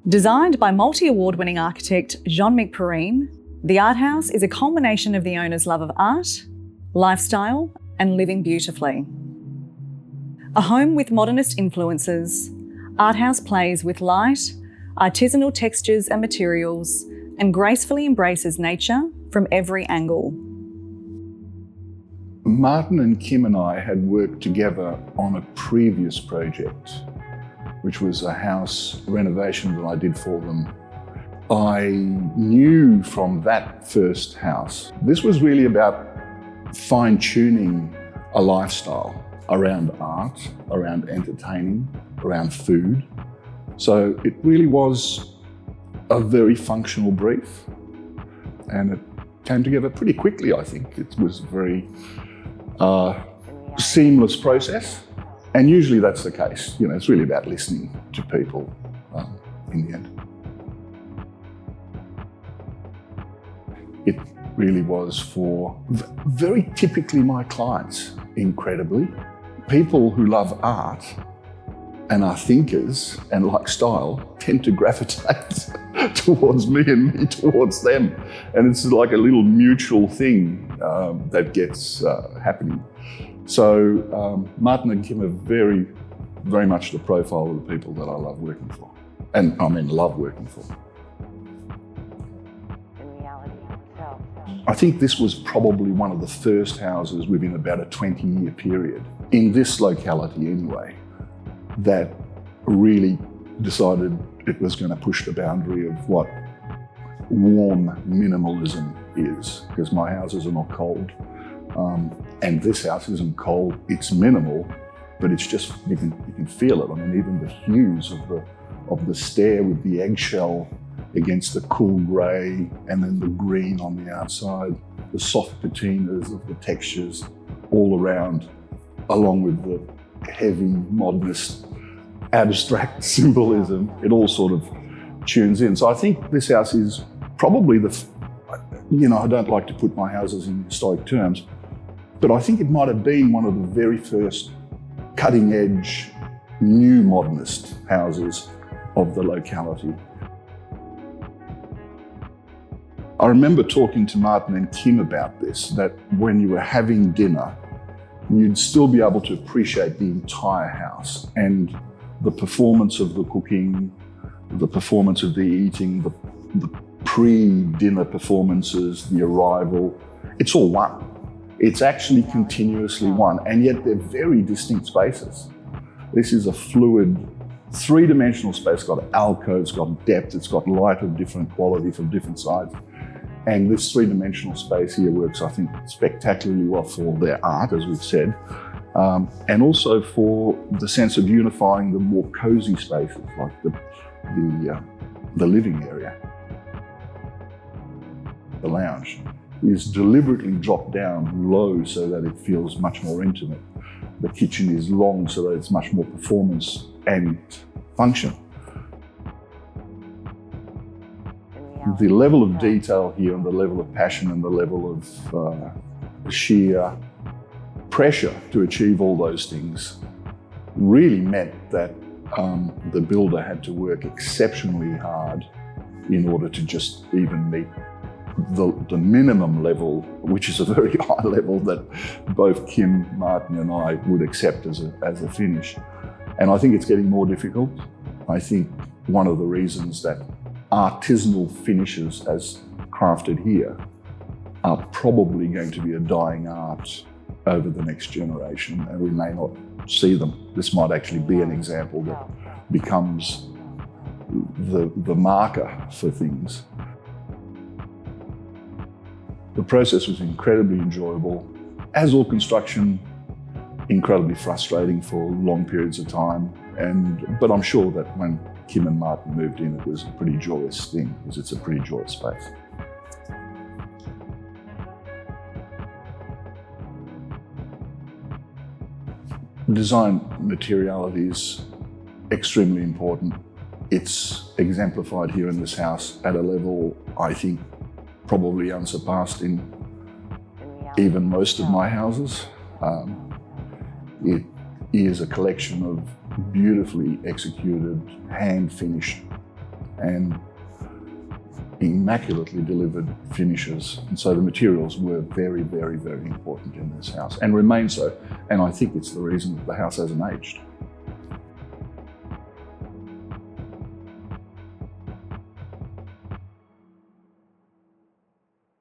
Designed by multi-award-winning architect Jean-Michel Perrine, the Art House is a culmination of the owner's love of art, lifestyle, and living beautifully. A home with modernist influences, Art House plays with light, artisanal textures and materials, and gracefully embraces nature from every angle. Martin and Kim and I had worked together on a previous project, which was a house renovation that I did for them. I knew from that first house, this was really about fine-tuning a lifestyle around art, around entertaining, around food. So it really was a very functional brief, and it came together pretty quickly, I think. It was a very seamless process. And usually that's the case. You know, it's really about listening to people in the end. It really was for very typically my clients, incredibly. People who love art and are thinkers and like style tend to gravitate towards me and me towards them. And it's like a little mutual thing that gets happening. So Martin and Kim are very, very much the profile of the people that I love working for. And I mean, love working for. In reality itself. I think this was probably one of the first houses within about a 20-year period, in this locality anyway, that really decided it was going to push the boundary of what warm minimalism is, because my houses are not cold. And this house isn't cold, it's minimal, but it's just, you can feel it. I mean, even the hues of the stair with the eggshell against the cool grey, and then the green on the outside, the soft patinas of the textures all around, along with the heavy, modernist, abstract symbolism. It all sort of tunes in. So I think this house is probably I don't like to put my houses in historic terms, but I think it might have been one of the very first cutting-edge, new modernist houses of the locality. I remember talking to Martin and Kim about this, that when you were having dinner, you'd still be able to appreciate the entire house and the performance of the cooking, the performance of the eating, the pre-dinner performances, the arrival. It's all one. It's actually continuously one, and yet they're very distinct spaces. This is a fluid, three-dimensional space. It's got alcoves, it's got depth, it's got light of different quality from different sides. And this three-dimensional space here works, I think, spectacularly well for their art, as we've said, and also for the sense of unifying the more cozy spaces, like the living area. The lounge is deliberately dropped down low so that it feels much more intimate. The kitchen is long so that it's much more performance and function. The level of detail here and the level of passion and the level of sheer pressure to achieve all those things really meant that the builder had to work exceptionally hard in order to just even meet the minimum level, which is a very high level that both Kim, Martin and I would accept as a finish. And I think it's getting more difficult. I think one of the reasons that artisanal finishes as crafted here are probably going to be a dying art over the next generation, and we may not see them. This might actually be an example that becomes the marker for things. The process was incredibly enjoyable. As all construction, incredibly frustrating for long periods of time. But I'm sure that when Kim and Martin moved in, it was a pretty joyous thing, because it's a pretty joyous space. Design materiality is extremely important. It's exemplified here in this house at a level, I think, probably unsurpassed in even most of my houses. It is a collection of beautifully executed, hand-finished and immaculately delivered finishes. And so the materials were very, very, very important in this house and remain so. And I think it's the reason that the house hasn't aged.